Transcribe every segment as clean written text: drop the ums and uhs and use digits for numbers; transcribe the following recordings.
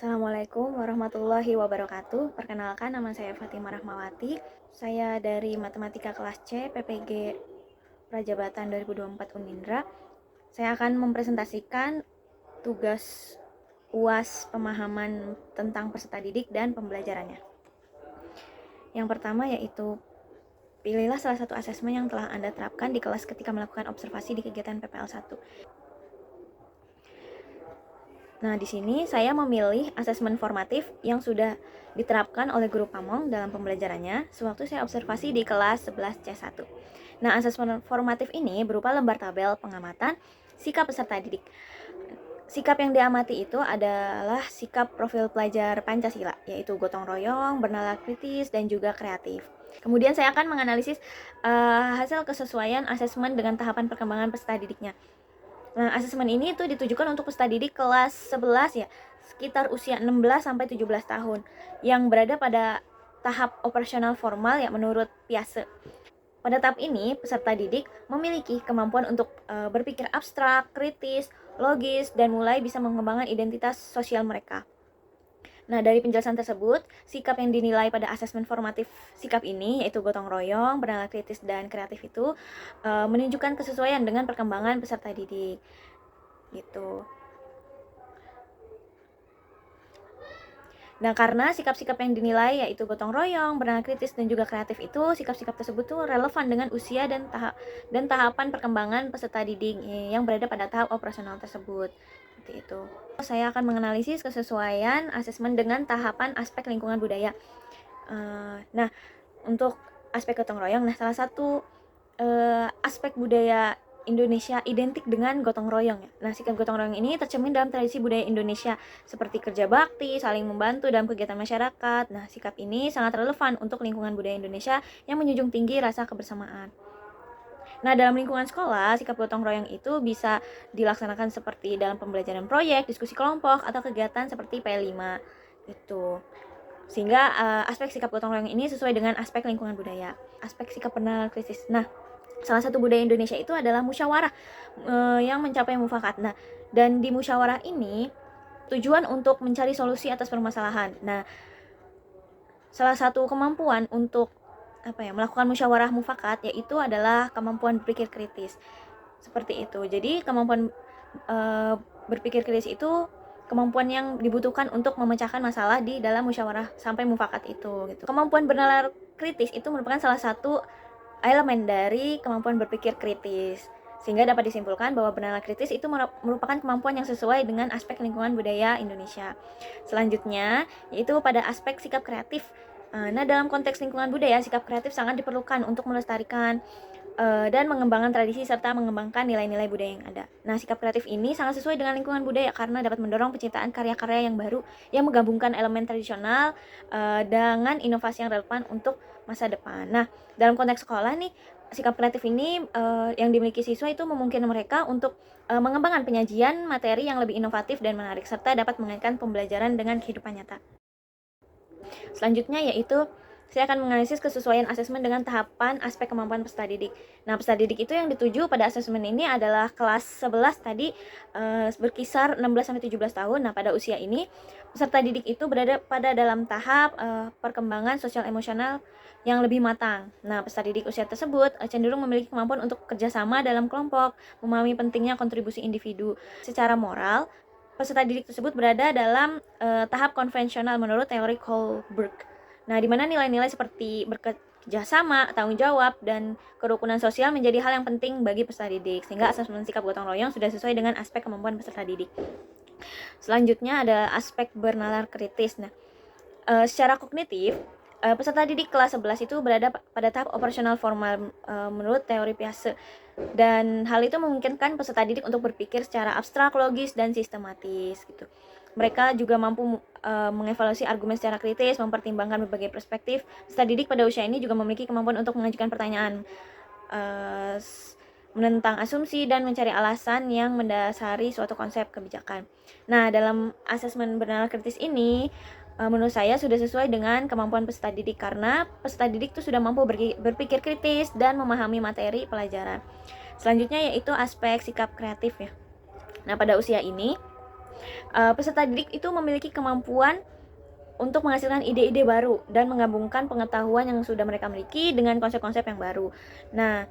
Assalamualaikum warahmatullahi wabarakatuh. Perkenalkan, nama saya Fatimah Rahmawati. Saya dari Matematika kelas C, PPG Prajabatan 2024 Unindra. Saya akan mempresentasikan tugas UAS pemahaman tentang peserta didik dan pembelajarannya. Yang pertama yaitu pilihlah salah satu asesmen yang telah Anda terapkan di kelas ketika melakukan observasi di kegiatan PPL 1. Nah, di sini saya memilih asesmen formatif yang sudah diterapkan oleh guru Pamong dalam pembelajarannya sewaktu saya observasi di kelas 11C1. Nah, asesmen formatif ini berupa lembar tabel pengamatan sikap peserta didik. Sikap yang diamati itu adalah sikap profil pelajar Pancasila, yaitu gotong royong, bernalar kritis, dan juga kreatif. Kemudian saya akan menganalisis hasil kesesuaian asesmen dengan tahapan perkembangan peserta didiknya. Nah, asesmen ini itu ditujukan untuk peserta didik kelas 11 ya, sekitar usia 16 sampai 17 tahun yang berada pada tahap operasional formal ya menurut Piaget. Pada tahap ini, peserta didik memiliki kemampuan untuk berpikir abstrak, kritis, logis, dan mulai bisa mengembangkan identitas sosial mereka. Nah, dari penjelasan tersebut, sikap yang dinilai pada asesmen formatif sikap ini, yaitu gotong royong, bernalar kritis, dan kreatif itu menunjukkan kesesuaian dengan perkembangan peserta didik. Gitu. Nah, karena sikap-sikap yang dinilai yaitu gotong royong, bernalar kritis, dan juga kreatif itu, sikap-sikap tersebut tuh relevan dengan usia dan tahapan perkembangan peserta didik yang berada pada tahap operasional tersebut. Seperti itu. Saya akan menganalisis kesesuaian asesmen dengan tahapan aspek lingkungan budaya. Nah, untuk aspek gotong royong, salah satu aspek budaya Indonesia identik dengan gotong royong ya. Nah, sikap gotong royong ini tercermin dalam tradisi budaya Indonesia seperti kerja bakti, saling membantu dalam kegiatan masyarakat. Nah, sikap ini sangat relevan untuk lingkungan budaya Indonesia yang menjunjung tinggi rasa kebersamaan. Nah, dalam lingkungan sekolah, sikap gotong royong itu bisa dilaksanakan seperti dalam pembelajaran proyek, diskusi kelompok, atau kegiatan seperti P5 itu. Sehingga aspek sikap gotong royong ini sesuai dengan aspek lingkungan budaya. Aspek sikap bernalar kritis. Nah, salah satu budaya Indonesia itu adalah musyawarah yang mencapai mufakat. Nah, dan di musyawarah ini tujuan untuk mencari solusi atas permasalahan. Nah, salah satu kemampuan untuk melakukan musyawarah mufakat yaitu adalah kemampuan berpikir kritis. Seperti itu. Jadi kemampuan berpikir kritis itu kemampuan yang dibutuhkan untuk memecahkan masalah di dalam musyawarah sampai mufakat itu gitu. Kemampuan bernalar kritis itu merupakan salah satu elemen dari kemampuan berpikir kritis, sehingga dapat disimpulkan bahwa bernalar kritis itu merupakan kemampuan yang sesuai dengan aspek lingkungan budaya Indonesia. Selanjutnya, yaitu pada aspek sikap kreatif. Nah, dalam konteks lingkungan budaya, sikap kreatif sangat diperlukan untuk melestarikan dan mengembangkan tradisi serta mengembangkan nilai-nilai budaya yang ada. Nah, sikap kreatif ini sangat sesuai dengan lingkungan budaya karena dapat mendorong penciptaan karya-karya yang baru yang menggabungkan elemen tradisional dengan inovasi yang relevan untuk masa depan. Nah, dalam konteks sekolah nih, sikap kreatif ini yang dimiliki siswa itu memungkinkan mereka untuk mengembangkan penyajian materi yang lebih inovatif dan menarik serta dapat mengaitkan pembelajaran dengan kehidupan nyata. Selanjutnya yaitu saya akan menganalisis kesesuaian asesmen dengan tahapan aspek kemampuan peserta didik. Nah, peserta didik itu yang dituju pada asesmen ini adalah kelas 11 tadi berkisar 16 sampai 17 tahun. Nah, pada usia ini peserta didik itu berada pada dalam tahap perkembangan sosial emosional yang lebih matang. Nah, peserta didik usia tersebut cenderung memiliki kemampuan untuk kerjasama dalam kelompok, memahami pentingnya kontribusi individu. Secara moral, peserta didik tersebut berada dalam tahap konvensional menurut teori Kohlberg. Nah, di mana nilai-nilai seperti bekerjasama, tanggung jawab, dan kerukunan sosial menjadi hal yang penting bagi peserta didik, sehingga asesmen sikap gotong royong sudah sesuai dengan aspek kemampuan peserta didik. Selanjutnya ada aspek bernalar kritis. Nah, secara kognitif, peserta didik kelas 11 itu berada pada tahap operasional formal menurut teori Piaget. Dan hal itu memungkinkan peserta didik untuk berpikir secara abstrak, logis, dan sistematis gitu. Mereka juga mampu mengevaluasi argumen secara kritis, mempertimbangkan berbagai perspektif. Peserta didik pada usia ini juga memiliki kemampuan untuk mengajukan pertanyaan, menentang asumsi, dan mencari alasan yang mendasari suatu konsep kebijakan. Nah, dalam asesmen bernalar kritis ini, menurut saya sudah sesuai dengan kemampuan peserta didik karena peserta didik itu sudah mampu berpikir kritis dan memahami materi pelajaran. Selanjutnya yaitu aspek sikap kreatif ya. Nah, pada usia ini Peserta didik itu memiliki kemampuan untuk menghasilkan ide-ide baru dan menggabungkan pengetahuan yang sudah mereka miliki dengan konsep-konsep yang baru. Nah,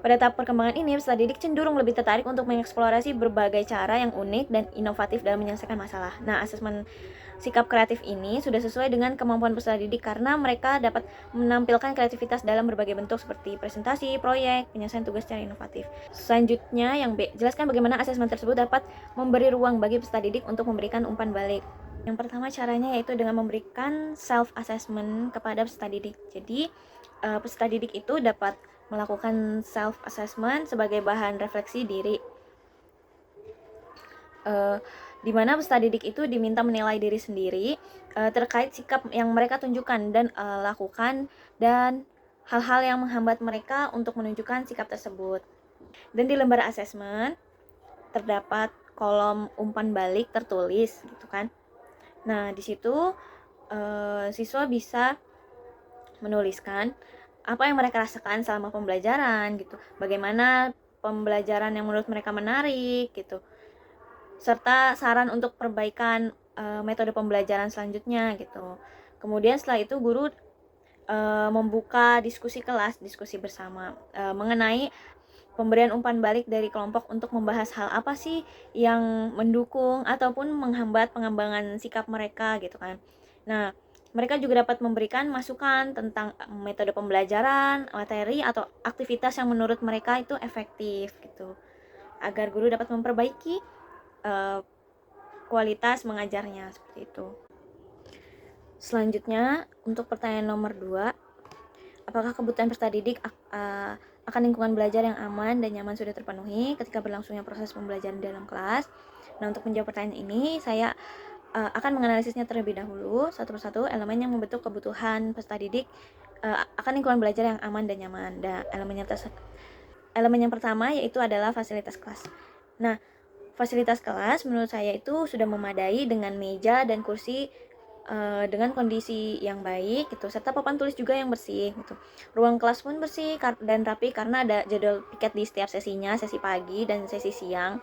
pada tahap perkembangan ini, peserta didik cenderung lebih tertarik untuk mengeksplorasi berbagai cara yang unik dan inovatif dalam menyelesaikan masalah. Nah, asesmen sikap kreatif ini sudah sesuai dengan kemampuan peserta didik karena mereka dapat menampilkan kreativitas dalam berbagai bentuk seperti presentasi, proyek, penyelesaian tugas secara inovatif. Selanjutnya, yang B, jelaskan bagaimana asesmen tersebut dapat memberi ruang bagi peserta didik untuk memberikan umpan balik. Yang pertama caranya yaitu dengan memberikan self-assessment kepada peserta didik. Jadi, peserta didik itu dapat melakukan self-assessment sebagai bahan refleksi diri. Di mana peserta didik itu diminta menilai diri sendiri terkait sikap yang mereka tunjukkan dan lakukan dan hal-hal yang menghambat mereka untuk menunjukkan sikap tersebut. Dan di lembar assessment terdapat kolom umpan balik tertulis gitu kan. Nah, di situ siswa bisa menuliskan apa yang mereka rasakan selama pembelajaran gitu. Bagaimana pembelajaran yang menurut mereka menarik gitu. Serta saran untuk perbaikan metode pembelajaran selanjutnya gitu. Kemudian setelah itu guru membuka diskusi kelas, diskusi bersama mengenai pemberian umpan balik dari kelompok untuk membahas hal apa sih yang mendukung ataupun menghambat pengembangan sikap mereka gitu kan. Nah, mereka juga dapat memberikan masukan tentang metode pembelajaran, materi atau aktivitas yang menurut mereka itu efektif gitu. Agar guru dapat memperbaiki kualitas mengajarnya seperti itu. Selanjutnya, untuk pertanyaan nomor 2, apakah kebutuhan peserta didik akan lingkungan belajar yang aman dan nyaman sudah terpenuhi ketika berlangsungnya proses pembelajaran dalam kelas? Nah, untuk menjawab pertanyaan ini, saya akan menganalisisnya terlebih dahulu satu persatu elemen yang membentuk kebutuhan peserta didik akan lingkungan belajar yang aman dan nyaman. Dan elemen yang pertama yaitu adalah fasilitas kelas. Nah, fasilitas kelas menurut saya itu sudah memadai dengan meja dan kursi dengan kondisi yang baik gitu, serta papan tulis juga yang bersih gitu. Ruang kelas pun bersih dan rapi karena ada jadwal piket di setiap sesinya, sesi pagi dan sesi siang.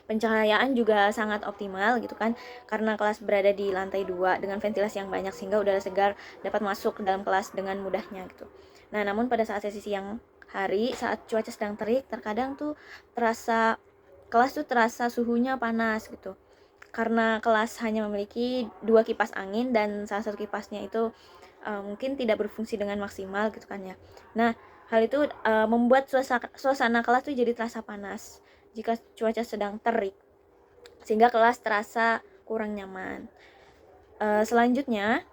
Pencahayaan juga sangat optimal gitu kan, karena kelas berada di lantai 2 dengan ventilasi yang banyak sehingga udara segar dapat masuk ke dalam kelas dengan mudahnya gitu. Nah, namun pada saat sesi siang hari, saat cuaca sedang terik, terkadang tuh kelas tuh terasa suhunya panas gitu. Karena kelas hanya memiliki 2 kipas angin dan salah satu kipasnya itu mungkin tidak berfungsi dengan maksimal gitu kan ya. Nah, hal itu membuat suasana kelas tuh jadi terasa panas jika cuaca sedang terik, sehingga kelas terasa kurang nyaman. Selanjutnya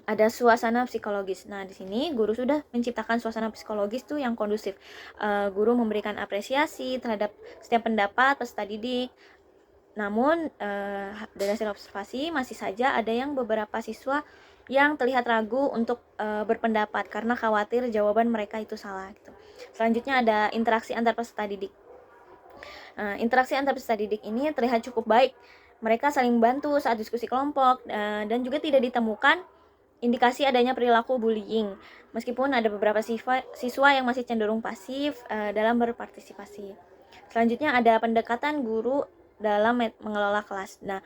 ada suasana psikologis. Nah, di sini guru sudah menciptakan suasana psikologis tuh yang kondusif. Guru memberikan apresiasi terhadap setiap pendapat peserta didik. Namun dari hasil observasi masih saja ada yang beberapa siswa yang terlihat ragu untuk berpendapat karena khawatir jawaban mereka itu salah gitu. Selanjutnya ada interaksi antar peserta didik. Interaksi antar peserta didik ini terlihat cukup baik. Mereka saling bantu saat diskusi kelompok dan juga tidak ditemukan indikasi adanya perilaku bullying. Meskipun ada beberapa siswa yang masih cenderung pasif dalam berpartisipasi. Selanjutnya ada pendekatan guru dalam mengelola kelas. Nah,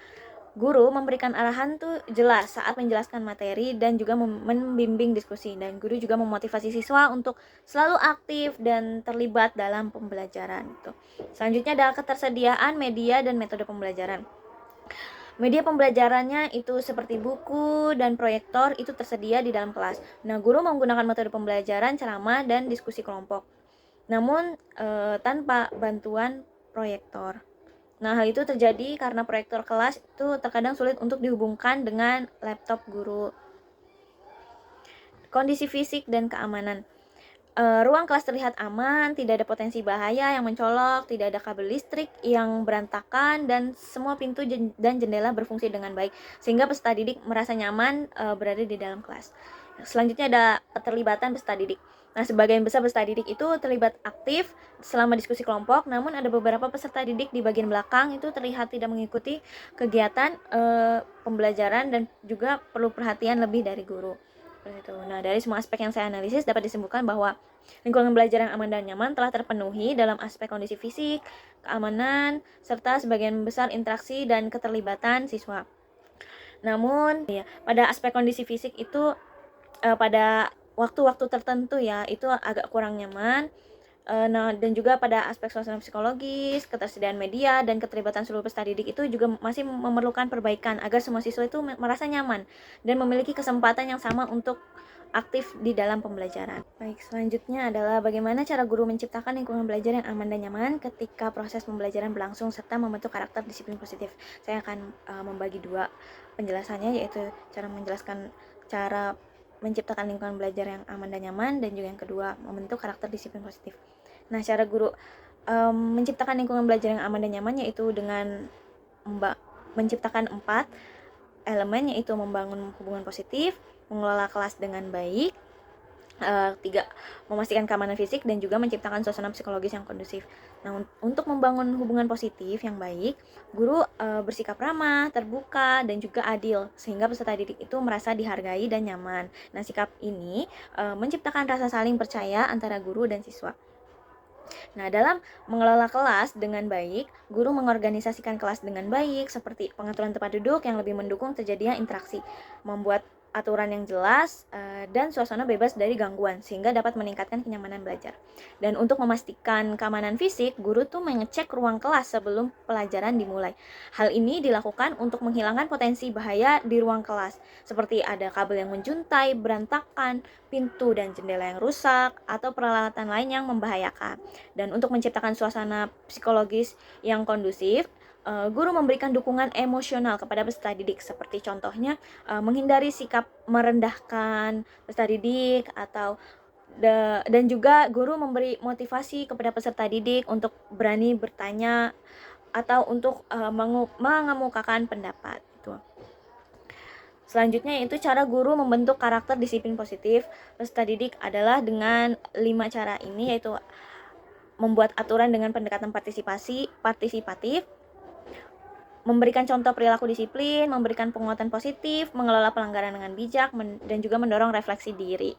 guru memberikan arahan tuh jelas saat menjelaskan materi dan juga membimbing diskusi, dan guru juga memotivasi siswa untuk selalu aktif dan terlibat dalam pembelajaran gitu. Selanjutnya ada ketersediaan media dan metode pembelajaran. Media pembelajarannya itu seperti buku dan proyektor itu tersedia di dalam kelas. Nah, guru menggunakan metode pembelajaran ceramah dan diskusi kelompok. Namun tanpa bantuan proyektor. Nah, hal itu terjadi karena proyektor kelas itu terkadang sulit untuk dihubungkan dengan laptop guru. Kondisi fisik dan keamanan. Ruang kelas terlihat aman, tidak ada potensi bahaya yang mencolok, tidak ada kabel listrik yang berantakan, dan semua pintu dan jendela berfungsi dengan baik, sehingga peserta didik merasa nyaman berada di dalam kelas. Selanjutnya ada keterlibatan peserta didik. Nah, sebagian besar peserta didik itu terlibat aktif selama diskusi kelompok, namun ada beberapa peserta didik di bagian belakang itu terlihat tidak mengikuti kegiatan pembelajaran dan juga perlu perhatian lebih dari guru. Seperti itu. Nah, dari semua aspek yang saya analisis dapat disimpulkan bahwa lingkungan belajar yang aman dan nyaman telah terpenuhi dalam aspek kondisi fisik, keamanan, serta sebagian besar interaksi dan keterlibatan siswa. Namun, ya, pada aspek kondisi fisik itu pada waktu-waktu tertentu ya, itu agak kurang nyaman. Nah, dan juga pada aspek suasana psikologis, ketersediaan media, dan keterlibatan seluruh peserta didik itu juga masih memerlukan perbaikan agar semua siswa itu merasa nyaman dan memiliki kesempatan yang sama untuk aktif di dalam pembelajaran. Baik, selanjutnya adalah bagaimana cara guru menciptakan lingkungan belajar yang aman dan nyaman ketika proses pembelajaran berlangsung serta membentuk karakter disiplin positif. Saya akan membagi dua penjelasannya, yaitu cara menjelaskan cara menciptakan lingkungan belajar yang aman dan nyaman, dan juga yang kedua membentuk karakter disiplin positif. Nah, cara guru menciptakan lingkungan belajar yang aman dan nyaman yaitu dengan menciptakan 4 elemen, yaitu membangun hubungan positif, mengelola kelas dengan baik, 3. Memastikan keamanan fisik dan juga menciptakan suasana psikologis yang kondusif. Nah, untuk membangun hubungan positif yang baik, guru bersikap ramah, terbuka, dan juga adil sehingga peserta didik itu merasa dihargai dan nyaman. Nah, sikap ini menciptakan rasa saling percaya antara guru dan siswa. Nah, dalam mengelola kelas dengan baik, guru mengorganisasikan kelas dengan baik seperti pengaturan tempat duduk yang lebih mendukung terjadinya interaksi, membuat aturan yang jelas, dan suasana bebas dari gangguan sehingga dapat meningkatkan kenyamanan belajar. Dan untuk memastikan keamanan fisik, guru tuh mengecek ruang kelas sebelum pelajaran dimulai. Hal ini dilakukan untuk menghilangkan potensi bahaya di ruang kelas, seperti ada kabel yang menjuntai, berantakan, pintu dan jendela yang rusak, atau peralatan lain yang membahayakan. Dan untuk menciptakan suasana psikologis yang kondusif, guru memberikan dukungan emosional kepada peserta didik, seperti contohnya menghindari sikap merendahkan peserta didik, atau dan juga guru memberi motivasi kepada peserta didik untuk berani bertanya atau untuk mengemukakan pendapat itu. Selanjutnya yaitu cara guru membentuk karakter disiplin positif peserta didik adalah dengan 5 cara ini, yaitu membuat aturan dengan pendekatan partisipatif, memberikan contoh perilaku disiplin, memberikan penguatan positif, mengelola pelanggaran dengan bijak, dan juga mendorong refleksi diri.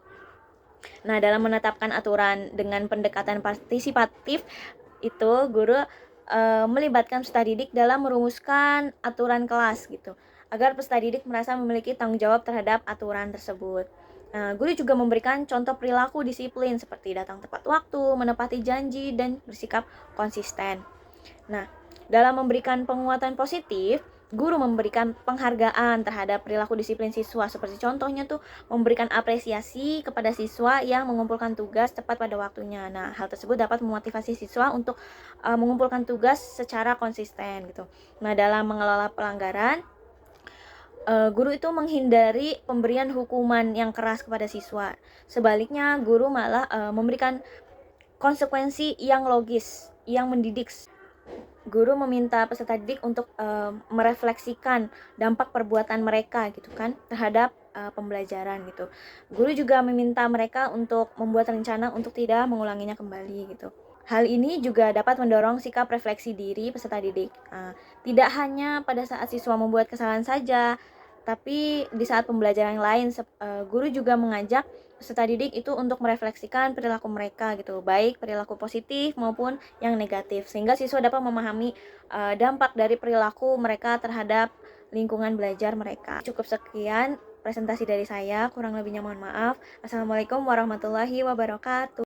Nah, dalam menetapkan aturan dengan pendekatan partisipatif itu guru melibatkan peserta didik dalam merumuskan aturan kelas gitu, agar peserta didik merasa memiliki tanggung jawab terhadap aturan tersebut. Nah, guru juga memberikan contoh perilaku disiplin seperti datang tepat waktu, menepati janji, dan bersikap konsisten. Nah, dalam memberikan penguatan positif, guru memberikan penghargaan terhadap perilaku disiplin siswa, seperti contohnya tuh memberikan apresiasi kepada siswa yang mengumpulkan tugas tepat pada waktunya. Nah, hal tersebut dapat memotivasi siswa untuk mengumpulkan tugas secara konsisten gitu. Nah, dalam mengelola pelanggaran, guru itu menghindari pemberian hukuman yang keras kepada siswa. Sebaliknya, guru malah memberikan konsekuensi yang logis, yang mendidik. Guru meminta peserta didik untuk merefleksikan dampak perbuatan mereka gitu kan terhadap pembelajaran gitu. Guru juga meminta mereka untuk membuat rencana untuk tidak mengulanginya kembali gitu. Hal ini juga dapat mendorong sikap refleksi diri peserta didik. Tidak hanya pada saat siswa membuat kesalahan saja, tapi di saat pembelajaran yang lain, guru juga mengajak peserta didik itu untuk merefleksikan perilaku mereka gitu, baik perilaku positif maupun yang negatif, sehingga siswa dapat memahami dampak dari perilaku mereka terhadap lingkungan belajar mereka. Cukup sekian presentasi dari saya, kurang lebihnya mohon maaf. Assalamualaikum warahmatullahi wabarakatuh.